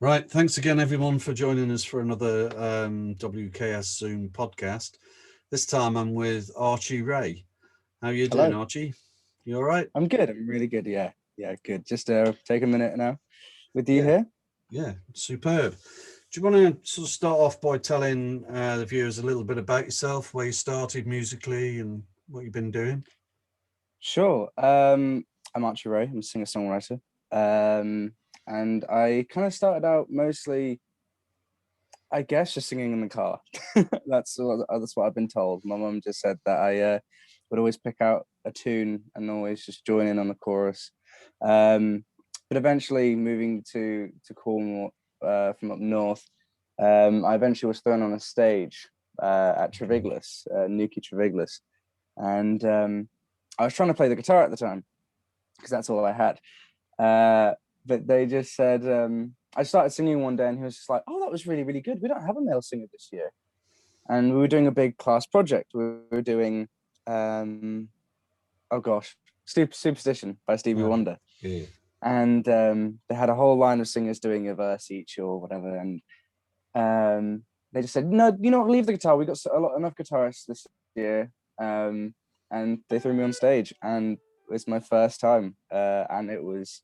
Right. Thanks again, everyone, for joining us for another WKS Zoom podcast. This time I'm with Archie Ray. How you doing, Hello. Archie? You all right? I'm good. I'm really good. Yeah, good. Just take a minute now with you Yeah. here. Yeah. Superb. Do you want to sort of start off by telling the viewers a little bit about yourself, where you started musically and what you've been doing? Sure. I'm Archie Ray. I'm a singer-songwriter. And I kind of started out mostly, I guess, just singing in the car. That's what I've been told. My mum just said that I would always pick out a tune and always just join in on the chorus. But eventually moving to Cornwall from up north, I eventually was thrown on a stage at Treviglis, Nuki Treviglis, and I was trying to play the guitar at the time because that's all I had. But they just said, I started singing one day and he was just like, "Oh, that was really, really good. We don't have a male singer this year." And we were doing a big class project. We were doing, oh gosh, Superstition by Stevie Oh, Wonder. yeah. And they had a whole line of singers doing a verse each or whatever. And they just said, "No, you know what, leave the guitar. We got enough guitarists this year." And they threw me on stage, and it was my first time, and it was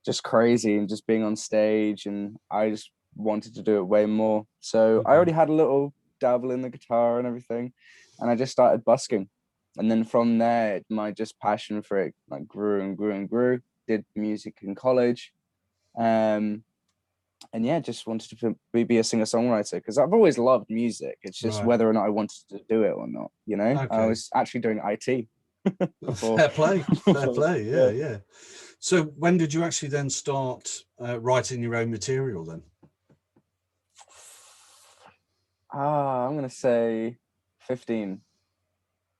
just crazy, and just being on stage, and I just wanted to do it way more. So I already had a little dabble in the guitar and everything, and I just started busking. And then from there, my just passion for it like grew and grew and grew. Did music in college. And yeah, just wanted to be a singer-songwriter because I've always loved music. It's just Right. whether or not I wanted to do it or not. I Okay. was actually doing IT before. Fair play. Fair play. Yeah. Yeah. Yeah. So when did you actually then start writing your own material then? I'm gonna say 15.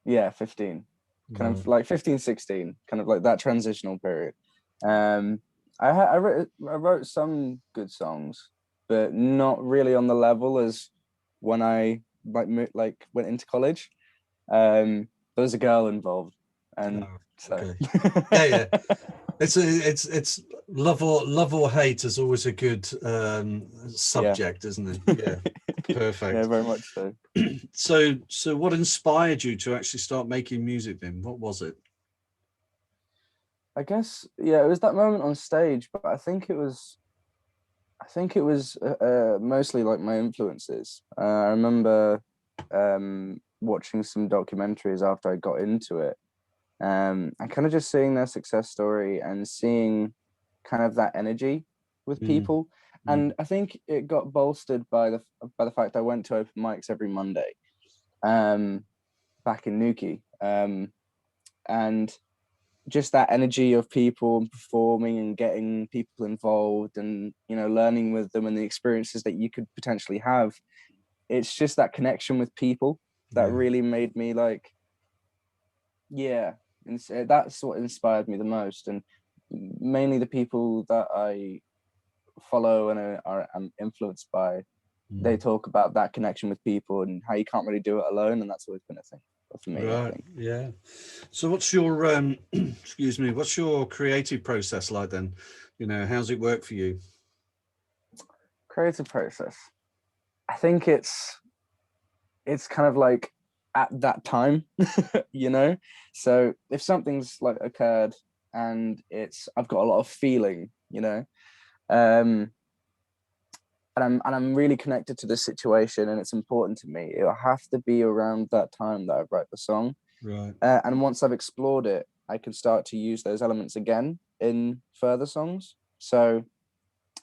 Yeah, 15. Kind Right. of like 15, 16, kind of like that transitional period. Um, I wrote some good songs, but not really on the level as when I went into college. There was a girl involved, and Oh, so okay. Yeah, yeah. It's love or hate is always a good yeah. subject, isn't it? Yeah. Yeah, Perfect. very much so. So what inspired you to actually start making music then? What was it? I guess yeah, it was that moment on stage, but I think it was mostly like my influences. I remember watching some documentaries after I got into it, and kind of just seeing their success story and seeing kind of that energy with Mm, people. mm, And I think it got bolstered by the fact I went to open mics every Monday, um, back in Nuki, and just that energy of people performing and getting people involved and learning with them and the experiences that you could potentially have. It's just that connection with people that yeah. really made me like, yeah, and that's what inspired me the most. And mainly the people that I follow and am influenced by, they Mm. talk about that connection with people and how you can't really do it alone, and that's always been a thing for me, I Right. think. Yeah. So what's your excuse me, what's your creative process like then? How's it work for you? Creative process, I think it's kind of like at that time, you know. So if something's like occurred and I've got a lot of feeling, um and I'm really connected to the situation and it's important to me, it'll have to be around that time that I write the song. Right. And once I've explored it, I can start to use those elements again in further songs. So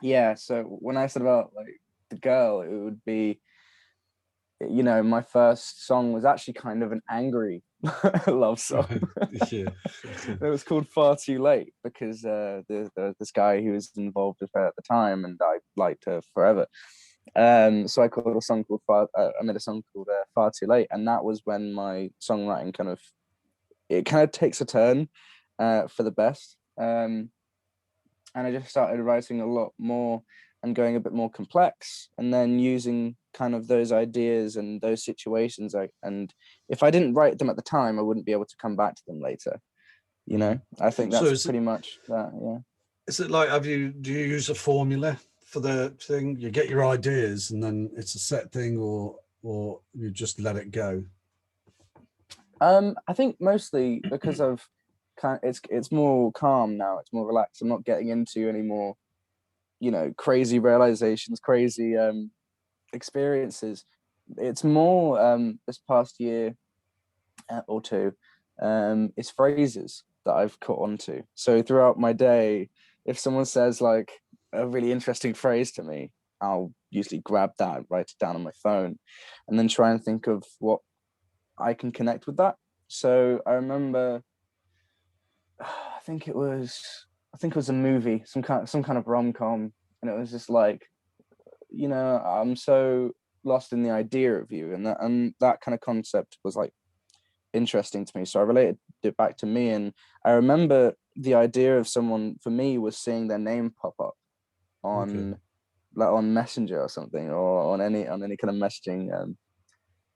yeah, so when I said about like the girl, it would be, my first song was actually kind of an angry love song. Right. Yeah. It was called Far Too Late because there's this guy who was involved with her at the time, and I liked her forever. So I made a song called Far Too Late, and that was when my songwriting kind of takes a turn for the best. And I just started writing a lot more and going a bit more complex, and then using kind of those ideas and those situations. And if I didn't write them at the time, I wouldn't be able to come back to them later. Mm. I think So that's is it pretty much that. Yeah. is it like do you use a formula for the thing? You get your ideas and then it's a set thing, or you just let it go? I think mostly because of it's more calm now. It's more relaxed. I'm not getting into any more, crazy realizations, crazy experiences. It's more this past year or two, it's phrases that I've caught on to. So throughout my day, if someone says like a really interesting phrase to me, I'll usually grab that, write it down on my phone, and then try and think of what I can connect with that. So I remember, I think it was a movie, some kind of rom-com, and it was just like, I'm so lost in the idea of you, and that kind of concept was like interesting to me. So I related it back to me, and I remember the idea of someone for me was seeing their name pop up on like on Messenger or something, or on any kind of messaging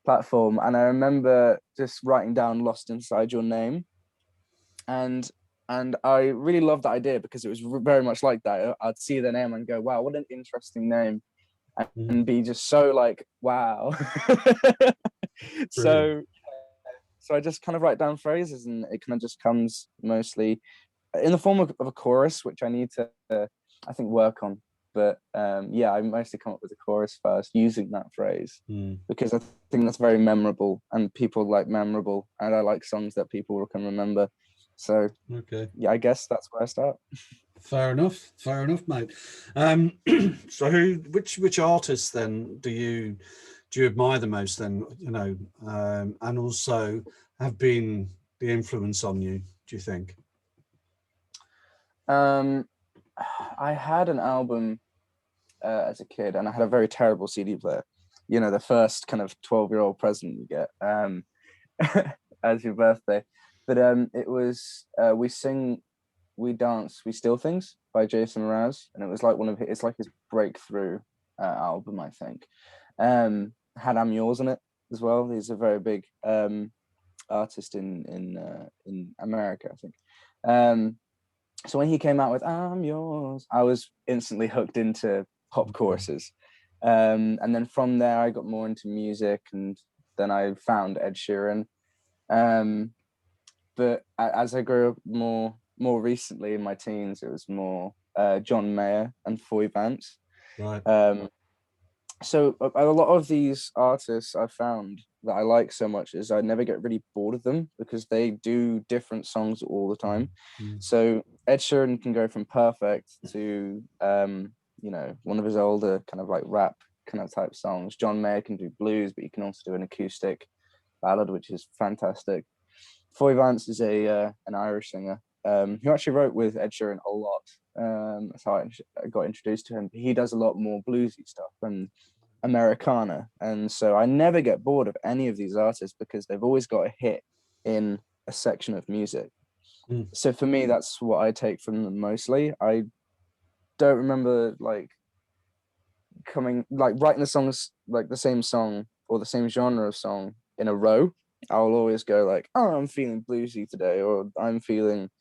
platform. And I remember just writing down "Lost Inside Your Name," and I really loved that idea because it was very much like that. I'd see their name and go, "Wow, what an interesting name," and be just so like, "Wow." so I just kind of write down phrases, and it kind of just comes mostly in the form of a chorus, which I need to, I think, work on. But yeah, I mostly come up with a chorus first using that phrase because I think that's very memorable, and people like memorable, and I like songs that people can remember. So yeah, I guess that's where I start. Fair enough, mate. So which artists then do you admire the most then, and also have been the influence on you, do you think? I had an album as a kid, and I had a very terrible CD player. The first kind of 12-year-old present you get as your birthday. But it was We Sing, We Dance, We Steal Things by Jason Mraz, and it was like it's like his breakthrough album, I think. Had I'm Yours in it as well. He's a very big artist in America, I think. So when he came out with "I'm Yours," I was instantly hooked into pop choruses. And then from there, I got more into music, and then I found Ed Sheeran. But as I grew up more recently in my teens, it was more John Mayer and Foy Vance. Right. So a lot of these artists I found that I like so much is I never get really bored of them because they do different songs all the time. So Ed Sheeran can go from Perfect to one of his older kind of like rap kind of type songs. John Mayer can do blues, but he can also do an acoustic ballad, which is fantastic. Foy Vance is an Irish singer who actually wrote with Ed Sheeran a lot. That's how I got introduced to him. He does a lot more bluesy stuff and Americana, and so I never get bored of any of these artists because they've always got a hit in a section of music. So for me, that's what I take from them mostly. I don't remember like writing the songs, like the same song or the same genre of song in a row. I'll always go like, "Oh, I'm feeling bluesy today," or "I'm feeling."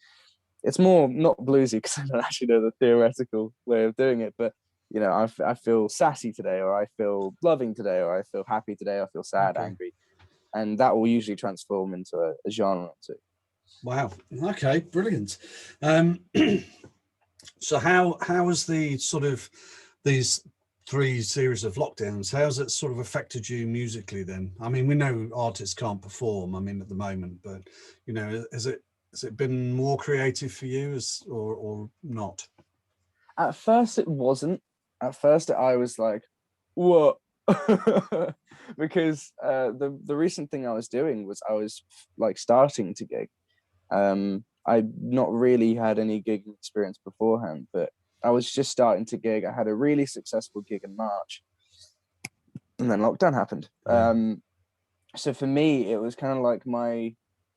It's more not bluesy because I don't actually know the theoretical way of doing it, but I feel sassy today, or I feel loving today, or I feel happy today, or I feel sad, angry, and that will usually transform into a genre too. Wow. Okay, brilliant. So how has the sort of these 3 series of lockdowns, how's it sort of affected you musically then? I mean, we know artists can't perform, I mean, at the moment, but has it been more creative for you or not? At first it wasn't. At first I was like, what? Because the recent thing I was doing was I was like starting to gig. I'd not really had any gigging experience beforehand, but I was just starting to gig. I had a really successful gig in March, and then lockdown happened. So for me, it was kind of like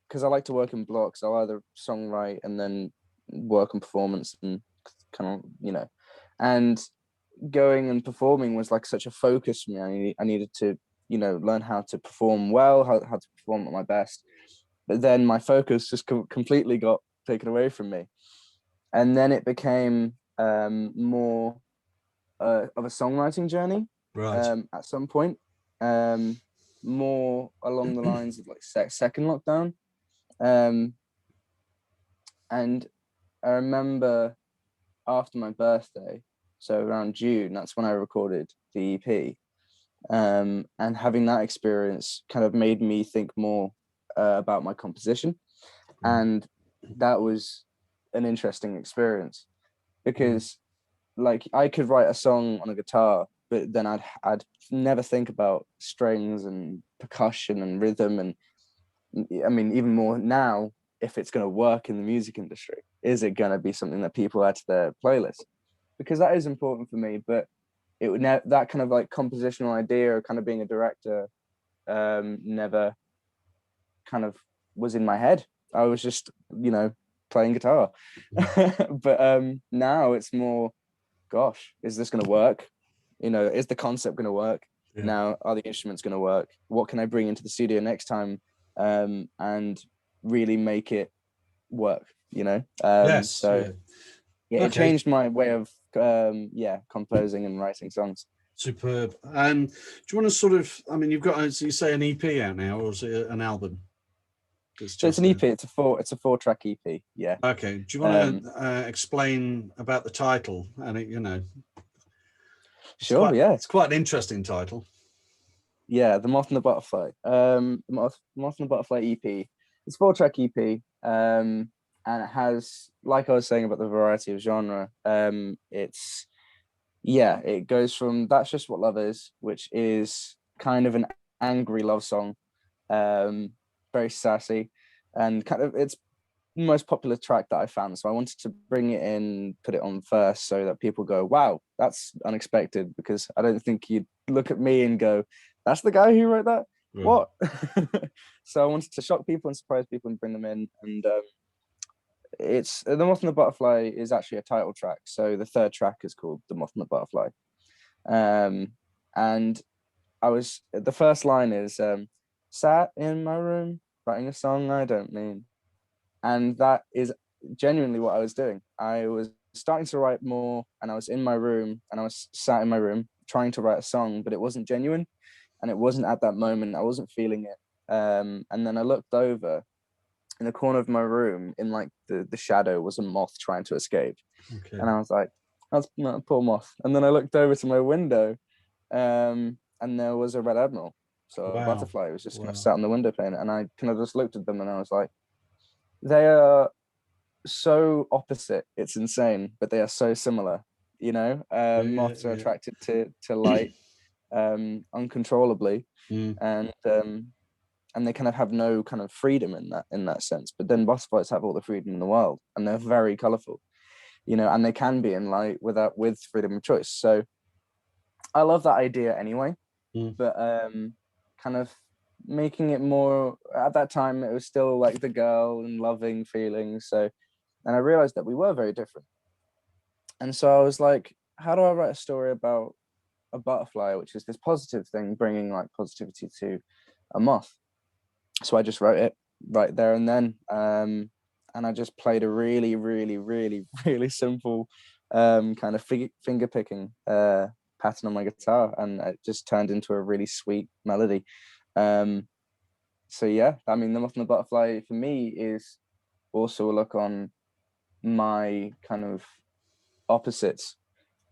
because I like to work in blocks. I'll either songwrite and then work on performance and kind of, and going and performing was like such a focus for me. I needed to, learn how to perform well, how to perform at my best. But then my focus just completely got taken away from me. And then it became more of a songwriting journey Right. at some point, more along the lines of like second lockdown. And I remember after my birthday, so around June, that's when I recorded the EP. And having that experience kind of made me think more about my composition. And that was an interesting experience because like I could write a song on a guitar, but then I'd never think about strings and percussion and rhythm. And I mean, even more now, if it's going to work in the music industry, is it going to be something that people add to their playlist? Because that is important for me. But it would that kind of like compositional idea or kind of being a director never kind of was in my head. I was just, playing guitar. But now it's more, gosh, is this going to work? Is the concept going to work? Yeah. Now, are the instruments going to work? What can I bring into the studio next time and really make it work? Yes. So yeah, Okay. it changed my way of composing and writing songs. Superb. Do you want to sort of, I mean, you've got, so you say an EP out now, or is it an album? So it's an EP. It's a 4-track EP. Yeah. Okay. Do you want to explain about the title? And Sure. Yeah. It's quite an interesting title. Yeah, The Moth and the Butterfly. The Moth and the Butterfly EP. It's a 4-track EP. And it has, like I was saying about the variety of genre, it goes from That's Just What Love Is, which is kind of an angry love song, very sassy, and kind of it's the most popular track that I found. So I wanted to bring it in, put it on first, so that people go, wow, that's unexpected, because I don't think you'd look at me and go, that's the guy who wrote that? Right. What? So I wanted to shock people and surprise people and bring them in. And it's The Moth and the Butterfly is actually a title track. So the third track is called The Moth and the Butterfly. And the first line is sat in my room writing a song I don't mean. And that is genuinely what I was doing. I was starting to write more, and I was in my room, and I was sat in my room trying to write a song, but it wasn't genuine, and it wasn't at that moment. I wasn't feeling it. And then I looked over in the corner of my room, in like the shadow was a moth trying to escape. Okay. And I was like, that's poor moth. And then I looked over to my window, and there was a red admiral. So a butterfly was just kind of sat on the window pane, and I kind of just looked at them and I was like, they are so opposite, it's insane, but they are so similar. Moths are attracted to light uncontrollably, and they kind of have no kind of freedom in that sense. But then butterflies have all the freedom in the world, and they're very colorful, and they can be in light with freedom of choice. So I love that idea anyway. But kind of making it more, at that time it was still like the girl and loving feelings. So, and I realized that we were very different. And so I was like, how do I write a story about a butterfly, which is this positive thing, bringing like positivity to a moth? So I just wrote it right there and then. And I just played a really, really, really, really simple kind of finger picking pattern on my guitar, and it just turned into a really sweet melody. So yeah, I mean, The Moth and the Butterfly for me is also a look on my kind of opposites,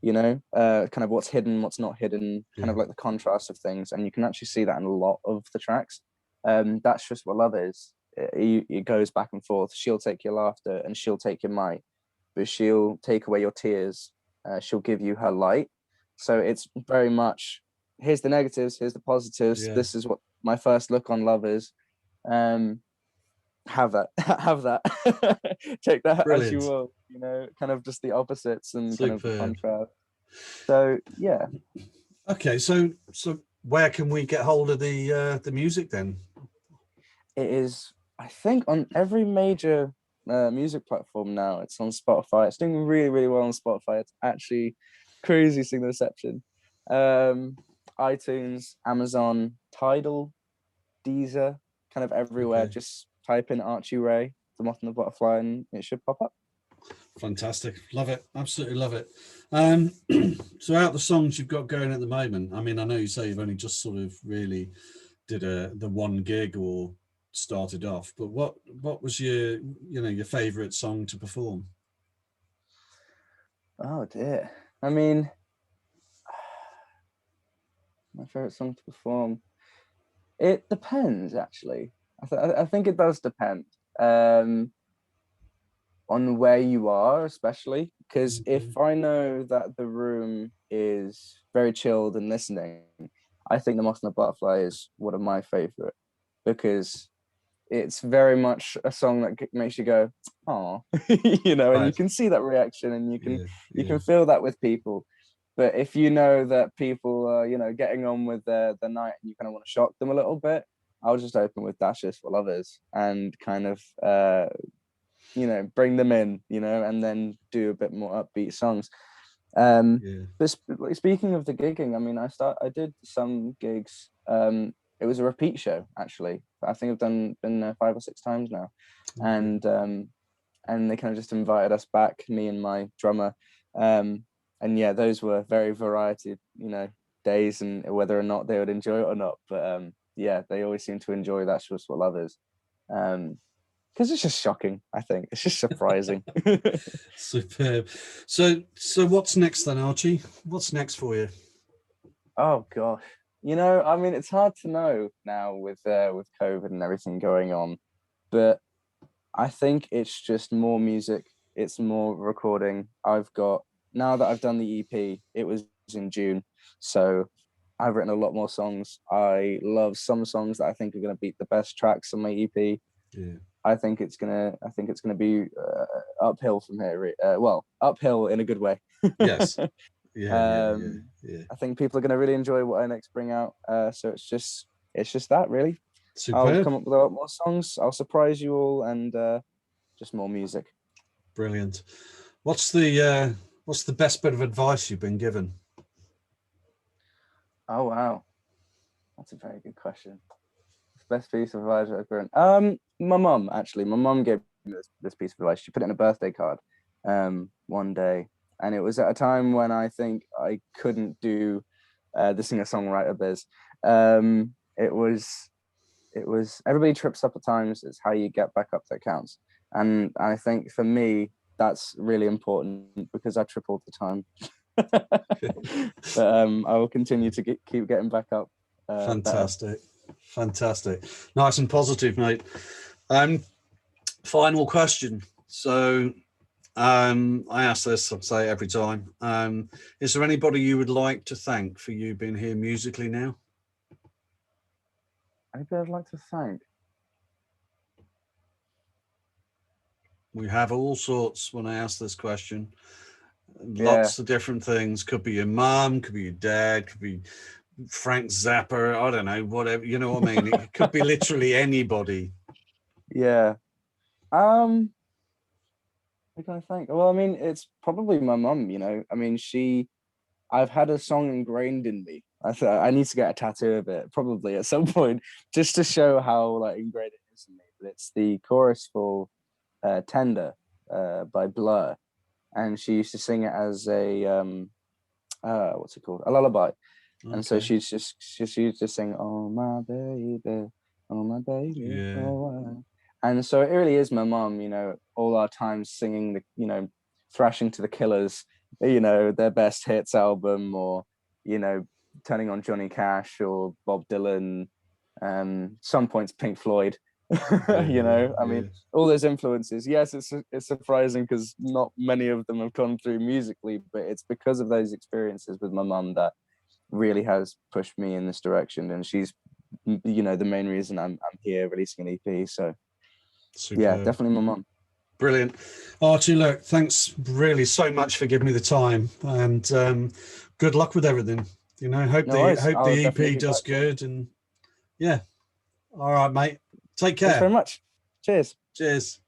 kind of what's hidden, what's not hidden, kind of like the contrast of things. And you can actually see that in a lot of the tracks. That's Just What Love Is. It goes back and forth. She'll take your laughter and she'll take your might, but she'll take away your tears. She'll give you her light. So it's very much, here's the negatives, here's the positives. Yeah. This is what my first look on love is. Have that. Take that. Brilliant. As you will, kind of just the opposites and kind of the contrast. So yeah. Okay, so where can we get hold of the music then? It is, I think, on every major music platform now. It's on Spotify. It's doing really, really well on Spotify. It's actually crazy seeing the reception. iTunes, Amazon, Tidal, Deezer, kind of everywhere. Okay. Just type in Archie Ray, The Moth and the Butterfly, and it should pop up. Fantastic. Love it. Absolutely love it. So out the songs you've got going at the moment, I mean, I know you say you've only just sort of really did the one gig or started off, but what was your favorite song to perform? Oh dear. I mean, my favorite song to perform. It depends, actually. I think it does depend on where you are, especially because if I know that the room is very chilled and listening, I think The Moth and the Butterfly is one of my favorite because it's very much a song that makes you go, "Oh," you know, and you Right. can see that reaction, and Yeah. you Yeah. can feel that with people. But if you know that people are, you know, getting on with the night, and you kind of want to shock them a little bit, I'll just open with "That's Just for Lovers" and kind of, you know, bring them in, you know, and then do a bit more upbeat songs. Yeah. But like, speaking of the gigging, I mean, I did some gigs. It was a repeat show actually. I think I've been there 5 or 6 times now, Okay. and they kind of just invited us back, me and my drummer, and yeah, those were very variety, you know, days, and whether or not they would enjoy it or not. But yeah, they always seem to enjoy "That's Just What Love Is." Because it's just shocking. I think it's just surprising. Superb. So what's next then, Archie? What's next for you? Oh gosh, you know, I mean, it's hard to know now with COVID and everything going on, but I think it's just more music. It's more recording. I've got now that I've done the EP. It was in June, so I've written a lot more songs. I love some songs that I think are going to be the best tracks on my EP. Yeah. I think it's gonna be uphill from here. Well, uphill in a good way. Yes. Yeah. Yeah. Yeah. um, Yeah. I think people are gonna really enjoy what I next bring out. So it's just that really. I'll Superb. come up with a lot more songs. I'll surprise you all, and just more music. Brilliant. What's the best bit of advice you've been given? Oh wow, that's a very good question. Best piece of advice I've given. My mum actually. My mum gave me this piece of advice. She put it in a birthday card, one day, and it was at a time when I think I couldn't do the singer-songwriter biz. It was everybody trips up at times. It's how you get back up that counts. And I think for me, that's really important because I trip all the time. But I will continue to keep getting back up. Better. Fantastic. Fantastic. Nice and positive, mate. Final question. So I ask this, I say it every time. Is there anybody you would like to thank for you being here musically now? Anybody I'd like to thank? We have all sorts when I ask this question. Yeah. Lots of different things. Could be your mum, could be your dad, could be Frank Zappa. I don't know, whatever. You know what I mean? It could be literally anybody. Yeah. Who can I thank? Well, I mean, it's probably my mum, you know. I mean, I've had a song ingrained in me. I need to get a tattoo of it, probably at some point, just to show how like ingrained it is in me. But it's the chorus for Tender by Blur. And she used to sing it as a what's it called? A lullaby. And so Okay. she used to sing, "Oh my baby, oh my baby, Yeah. oh." And so it really is my mom. You know, all our time singing the, you know, thrashing to the Killers, you know, their best hits album, or you know, turning on Johnny Cash or Bob Dylan. Some points Pink Floyd. Yeah. You Yeah. know, I Yeah. mean, all those influences. Yes, it's surprising because not many of them have gone through musically, but it's because of those experiences with my mum that really has pushed me in this direction, and she's, you know, the main reason I'm here releasing an EP. So yeah, Superb. definitely my mum. Brilliant. Archie, look, thanks really so much for giving me the time, and good luck with everything. You know, No worries, hope I'll the definitely EP be does back. good, and yeah. All right, mate. Take Thanks care. very much. Cheers. Cheers.